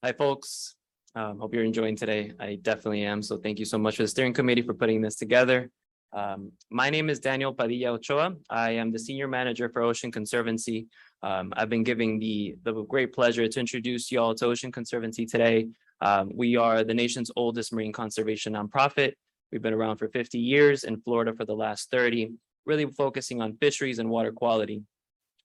Hi, folks. Hope you're enjoying today. I definitely am. So thank you so much for the steering committee for putting this together. My name is Daniel Padilla Ochoa. I am the senior manager for Ocean Conservancy. I've been giving the great pleasure to introduce you all to Ocean Conservancy today. We are the nation's oldest marine conservation nonprofit. We've been around for 50 years in Florida for the last 30, really focusing on fisheries and water quality.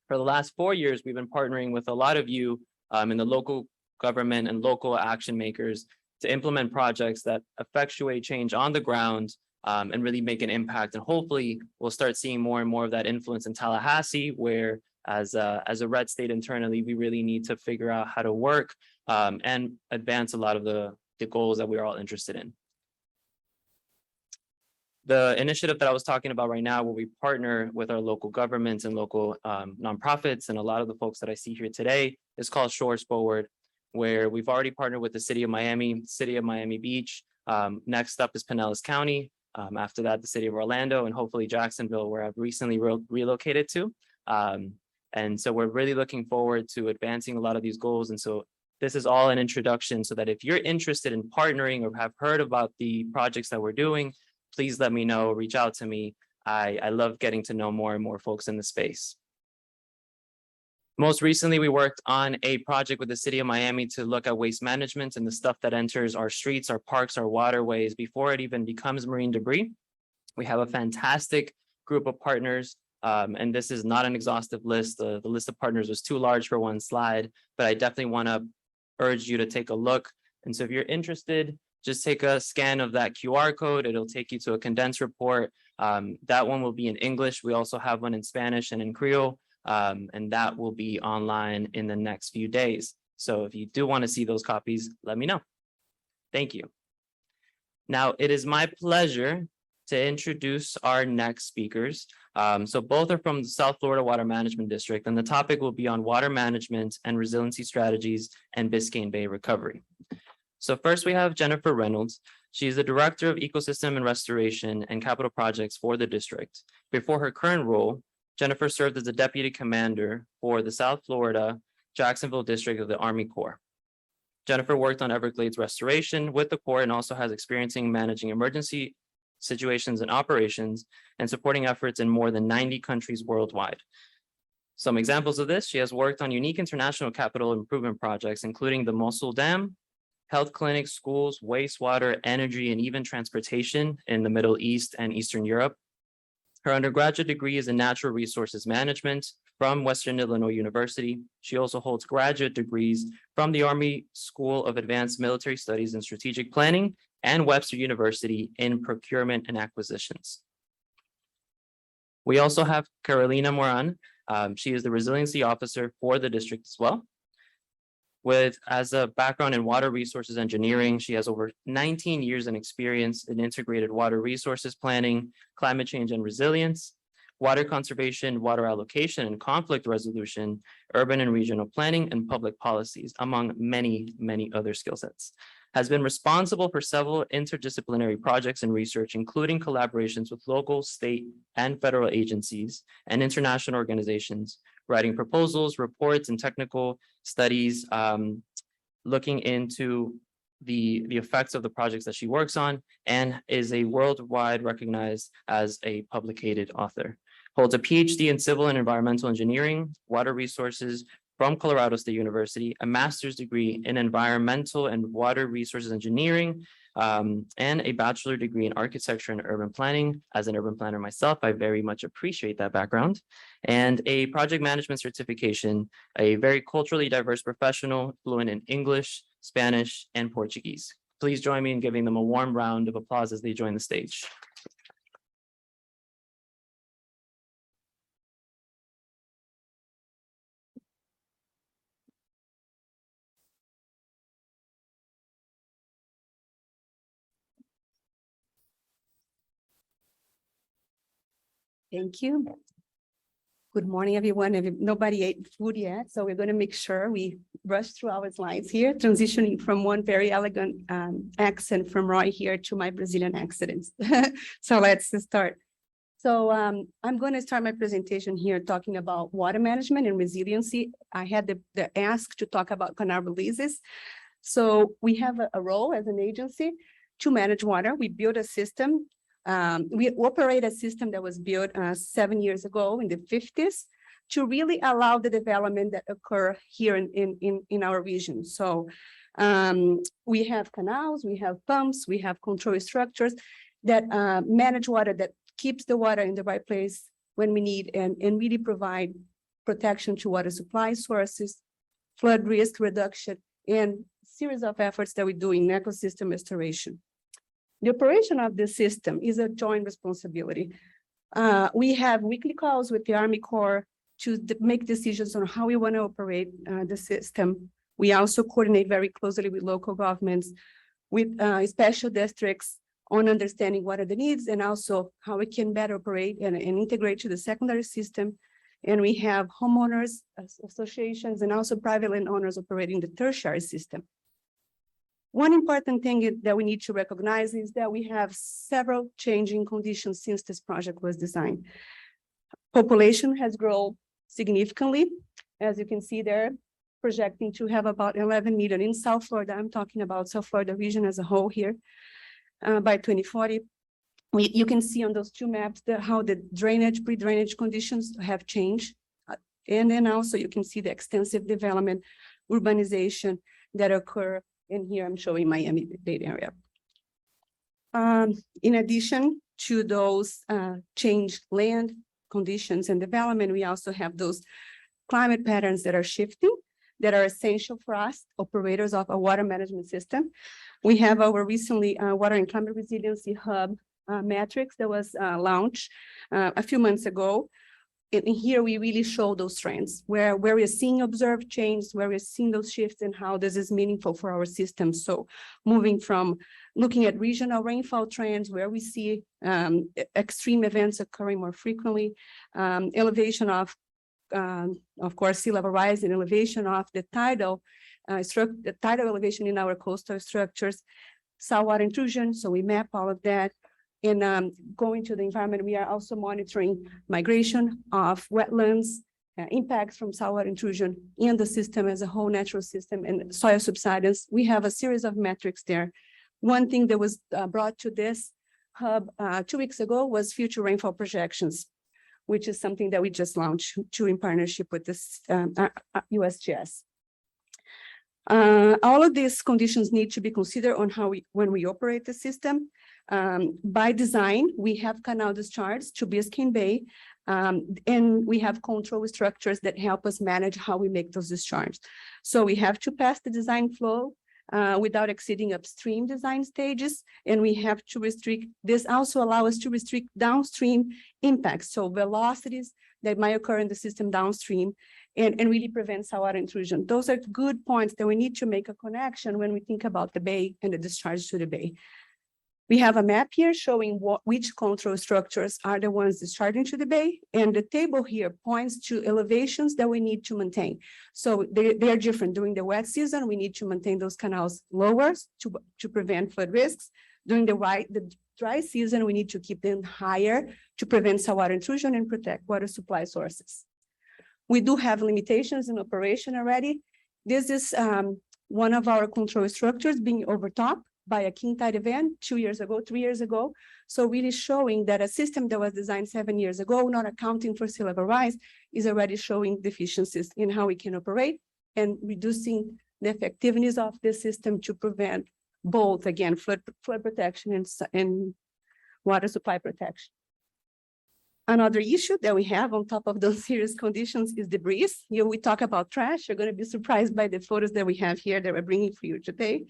For the last 4 years, we've been partnering with a lot of you in the local government and local action makers to implement projects that effectuate change on the ground and really make an impact. And hopefully we'll start seeing more and more of that influence in Tallahassee, where as a red state internally, we really need to figure out how to work and advance a lot of the goals that we're all interested in. The initiative that I was talking about right now, where we partner with our local governments and local nonprofits, and a lot of the folks that I see here today, is called Shores Forward, where we've already partnered with the City of Miami Beach. Next up is Pinellas County. After that, the City of Orlando, and hopefully Jacksonville, where I've recently relocated to. And so we're really looking forward to advancing a lot of these goals. And so this is all an introduction, so that if you're interested in partnering or have heard about the projects that we're doing, please let me know, reach out to me. I love getting to know more and more folks in the space. Most recently, we worked on a project with the City of Miami to look at waste management and the stuff that enters our streets, our parks, our waterways before it even becomes marine debris. We have a fantastic group of partners, and this is not an exhaustive list. The list of partners was too large for one slide, but I definitely want to urge you to take a look. And so if you're interested, just take a scan of that QR code. It'll take you to a condensed report. That one will be in English. We also have one in Spanish and in Creole. And that will be online in the next few days. So if you do want to see those copies, let me know. Thank you. Now, it is my pleasure to introduce our next speakers. So both are from the South Florida Water Management District, and the topic will be on water management and resiliency strategies and Biscayne Bay recovery. So first we have Jennifer Reynolds. She is the Director of Ecosystem and Restoration and Capital Projects for the district. Before her current role, Jennifer served as the Deputy Commander for the South Florida Jacksonville District of the Army Corps. Jennifer worked on Everglades restoration with the Corps and also has experience in managing emergency situations and operations and supporting efforts in more than 90 countries worldwide. Some examples of this: she has worked on unique international capital improvement projects, including the Mosul Dam, health clinics, schools, wastewater, energy, and even transportation in the Middle East and Eastern Europe. Her undergraduate degree is in Natural Resources Management from Western Illinois University. She also holds graduate degrees from the Army School of Advanced Military Studies and Strategic Planning and Webster University in Procurement and Acquisitions. We also have Carolina Moran. She is the Resiliency Officer for the district as well. As a background in water resources engineering, she has over 19 years in experience in integrated water resources planning, climate change and resilience, water conservation, water allocation and conflict resolution, urban and regional planning, and public policies, among many, many other skill sets. Has been responsible for several interdisciplinary projects and research, including collaborations with local, state, and federal agencies and international organizations, writing proposals, reports, and technical studies, looking into the effects of the projects that she works on, and is a worldwide recognized as a publicated author. Holds a PhD in civil and environmental engineering, water resources from Colorado State University, a master's degree in environmental and water resources engineering, and a bachelor degree in architecture and urban planning. As an urban planner myself, I very much appreciate that background. And a project management certification, a very culturally diverse professional, fluent in English, Spanish, and Portuguese. Please join me in giving them a warm round of applause as they join the stage. Thank you. Good morning, everyone. Nobody ate food yet, so we're going to make sure we rush through our slides here, transitioning from one very elegant accent from Roy here to my Brazilian accent. So let's start. So I'm going to start my presentation here talking about water management and resiliency. I had the ask to talk about canal releases. So we have a role as an agency to manage water. We built a system. We operate a system that was built 7 years ago in the 50s to really allow the development that occur here in our region. So we have canals, we have pumps, we have control structures that manage water, that keeps the water in the right place when we need, and really provide protection to water supply sources, flood risk reduction, and series of efforts that we do in ecosystem restoration. The operation of the system is a joint responsibility. We have weekly calls with the Army Corps to make decisions on how we want to operate the system. We also coordinate very closely with local governments, with special districts on understanding what are the needs and also how we can better operate and integrate to the secondary system. And we have homeowners associations and also private landowners operating the tertiary system. One important thing that we need to recognize is that we have several changing conditions since this project was designed. Population has grown significantly, as you can see there, projecting to have about 11 million in South Florida. I'm talking about South Florida region as a whole here by 2040. You can see on those two maps how the drainage, pre-drainage conditions have changed. And then also you can see the extensive development, urbanization that occur. And here I'm showing Miami-Dade area. In addition to those changed land conditions and development, we also have those climate patterns that are shifting, that are essential for us, operators of a water management system. We have our recently Water and Climate Resiliency Hub matrix that was launched a few months ago. And here we really show those trends where we're seeing observed change, where we're seeing those shifts and how this is meaningful for our system. So moving from looking at regional rainfall trends where we see extreme events occurring more frequently, elevation of course, sea level rise and elevation of the tidal elevation in our coastal structures, saltwater intrusion. So we map all of that. And going to the environment, we are also monitoring migration of wetlands, impacts from saltwater intrusion in the system as a whole, natural system, and soil subsidence. We have a series of metrics there. One thing that was brought to this hub 2 weeks ago was future rainfall projections, which is something that we just launched in partnership with this USGS. All of these conditions need to be considered on when we operate the system. By design, we have canal discharge to Biscayne Bay, and we have control structures that help us manage how we make those discharges. So we have to pass the design flow without exceeding upstream design stages, and we have to restrict, this also allows us to restrict downstream impacts, so velocities that might occur in the system downstream, and really prevent saltwater intrusion. Those are good points that we need to make a connection when we think about the bay and the discharge to the bay. We have a map here showing which control structures are the ones discharging to the bay, and the table here points to elevations that we need to maintain. So they are different. During the wet season, we need to maintain those canals lower to prevent flood risks. During the dry season, we need to keep them higher to prevent saltwater intrusion and protect water supply sources. We do have limitations in operation already. This is one of our control structures being overtopped by a king tide event 3 years ago. So really showing that a system that was designed 7 years ago, not accounting for sea level rise, is already showing deficiencies in how we can operate and reducing the effectiveness of the system to prevent both, again, flood protection and water supply protection. Another issue that we have on top of those serious conditions is debris. Here we talk about trash. You're going to be surprised by the photos that we have here that we're bringing for you today.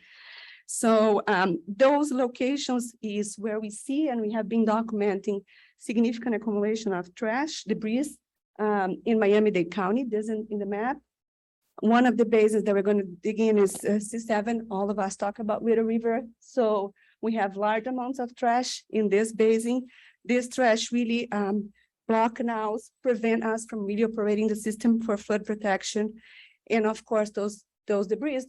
So those locations is where we see, and we have been documenting significant accumulation of trash, debris in Miami-Dade County. This is in the map. One of the basins that we're going to dig in is C7. All of us talk about Little River. So we have large amounts of trash in this basin. This trash really block canals, prevent us from really operating the system for flood protection. And of course, those debris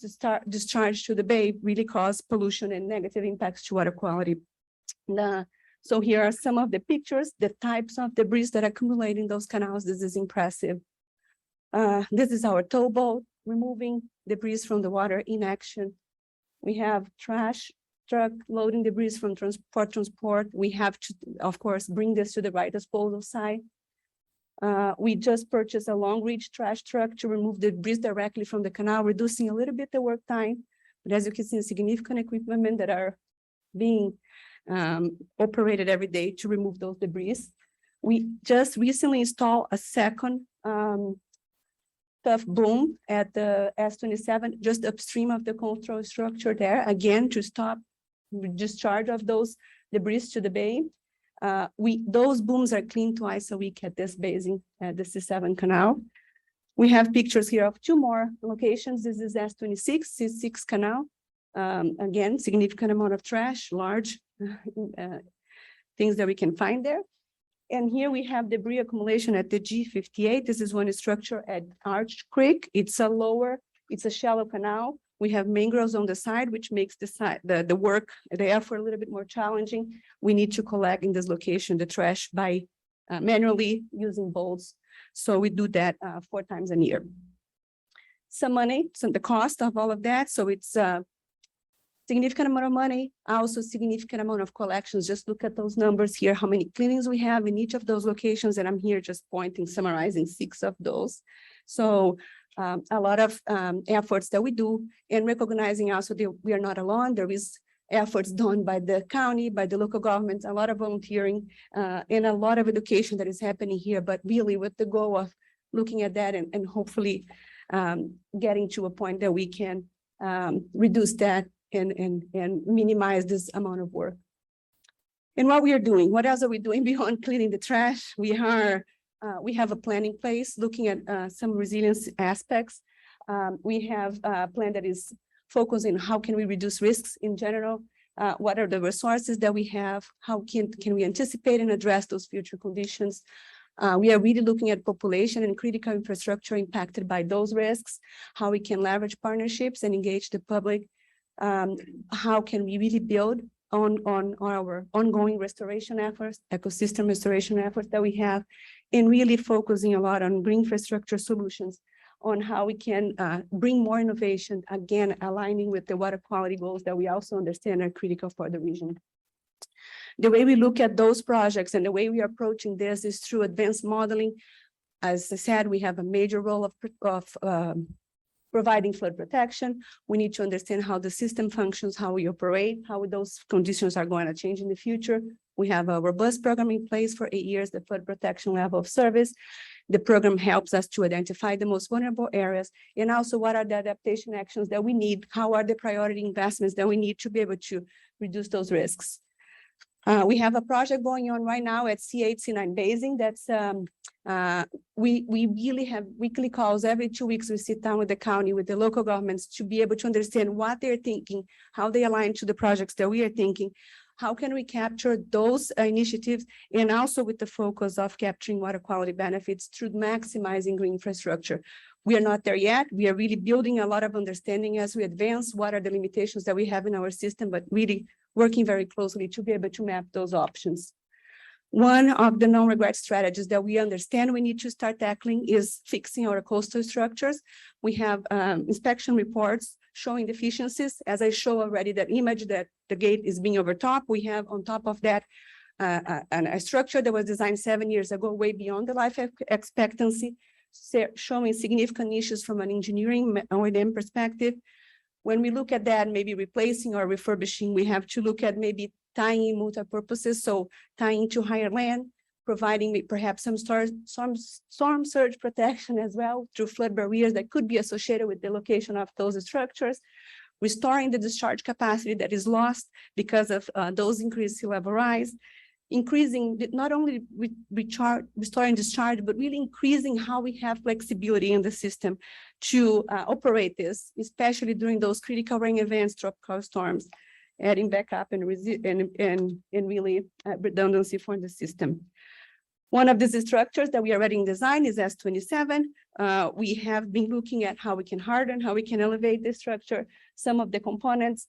discharged to the bay really cause pollution and negative impacts to water quality. So here are some of the pictures, the types of debris that accumulate in those canals. This is impressive. This is our towboat removing debris from the water in action. We have trash truck loading debris from transport. We have to, of course, bring this to the right disposal site. We just purchased a long reach trash truck to remove the debris directly from the canal, reducing a little bit the work time. But as you can see, significant equipment that are being operated every day to remove those debris. We just recently installed a second tough boom at the S27, just upstream of the control structure there, again, to stop discharge of those debris to the bay. Those booms are cleaned twice a week at this basin at the C7 canal. We have pictures here of two more locations. This is S26, C6 canal. Again, significant amount of trash, large things that we can find there. And here we have debris accumulation at the G58. This is one structure at Arch Creek. It's a shallow canal. We have mangroves on the side, which makes the effort a little bit more challenging. We need to collect in this location the trash by manually using bolts. So we do that 4 times a year. Some money, so the cost of all of that. So it's significant amount of money, also significant amount of collections. Just look at those numbers here, how many cleanings we have in each of those locations. And I'm here just summarizing 6 of those. So a lot of efforts that we do, and recognizing also that we are not alone. There is efforts done by the county, by the local governments, a lot of volunteering, and a lot of education that is happening here, but really with the goal of looking at that and hopefully getting to a point that we can reduce that and minimize this amount of work. And what we are doing, what else are we doing beyond cleaning the trash? We have a plan in place looking at some resilience aspects. We have a plan that is focusing on how can we reduce risks in general, what are the resources that we have, how can we anticipate and address those future conditions. We are really looking at population and critical infrastructure impacted by those risks, how we can leverage partnerships and engage the public. How can we really build on our ongoing restoration efforts, ecosystem restoration efforts that we have, and really focusing a lot on green infrastructure solutions, on how we can bring more innovation, again, aligning with the water quality goals that we also understand are critical for the region. The way we look at those projects and the way we are approaching this is through advanced modeling. As I said, we have a major role of providing flood protection. We need to understand how the system functions, how we operate, how those conditions are going to change in the future. We have a robust program in place for 8 years, the flood protection level of service. The program helps us to identify the most vulnerable areas and also what are the adaptation actions that we need, how are the priority investments that we need to be able to reduce those risks. We have a project going on right now at C8, C9 Basin. That's we really have weekly calls every 2 weeks. We sit down with the county, with the local governments to be able to understand what they're thinking, how they align to the projects that we are thinking. How can we capture those initiatives, and also with the focus of capturing water quality benefits through maximizing green infrastructure. We are not there yet. We are really building a lot of understanding as we advance what are the limitations that we have in our system, but really working very closely to be able to map those options. One of the non-regret strategies that we understand we need to start tackling is fixing our coastal structures. We have inspection reports showing deficiencies. As I show already that image that the gate is being overtopped, we have on top of that a structure that was designed 7 years ago, way beyond the life expectancy, showing significant issues from an engineering O&M perspective. When we look at that, maybe replacing or refurbishing, we have to look at maybe tying in multi-purposes, so tying to higher land, providing perhaps some storm surge protection as well through flood barriers that could be associated with the location of those structures, restoring the discharge capacity that is lost because of those increased sea level rise, increasing not only restoring discharge, but really increasing how we have flexibility in the system to operate this, especially during those critical rain events, tropical storms, adding backup and really redundancy for the system. One of these structures that we are already in design is S27. We have been looking at how we can harden, how we can elevate this structure, some of the components.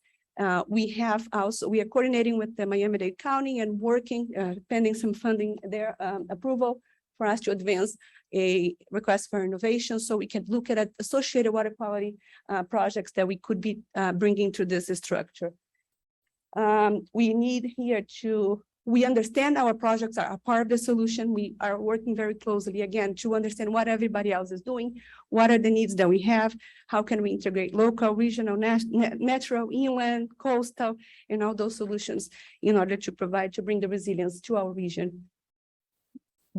We are coordinating with the Miami-Dade County and working, pending some funding, their approval for us to advance a request for innovation so we can look at associated water quality projects that we could be bringing to this structure. We need here we understand our projects are a part of the solution. We are working very closely again to understand what everybody else is doing, what are the needs that we have, how can we integrate local, regional, natural, inland, coastal, and all those solutions in order to bring the resilience to our region.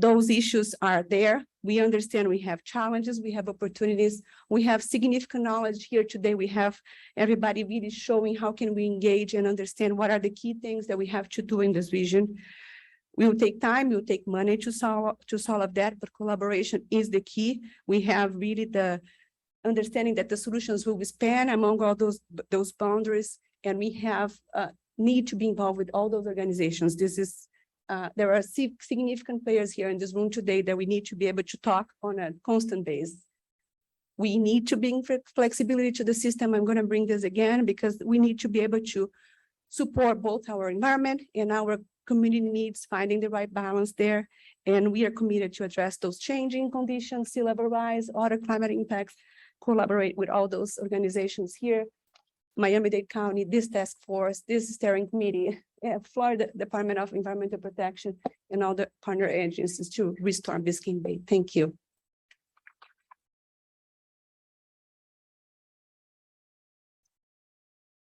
Those issues are there. We understand we have challenges, we have opportunities, we have significant knowledge here today. We have everybody really showing how can we engage and understand what are the key things that we have to do in this region. We will take time, it will take money to solve that, but collaboration is the key. We have really the understanding that the solutions will span among all those boundaries, and we have need to be involved with all those organizations. There are significant players here in this room today that we need to be able to talk on a constant basis. We need to bring flexibility to the system. I'm going to bring this again because we need to be able to support both our environment and our community needs, finding the right balance there. And we are committed to address those changing conditions, sea level rise, other climate impacts, collaborate with all those organizations here. Miami-Dade County, this task force, this steering committee, Florida Department of Environmental Protection, and all the partner agencies to restore Biscayne Bay. Thank you.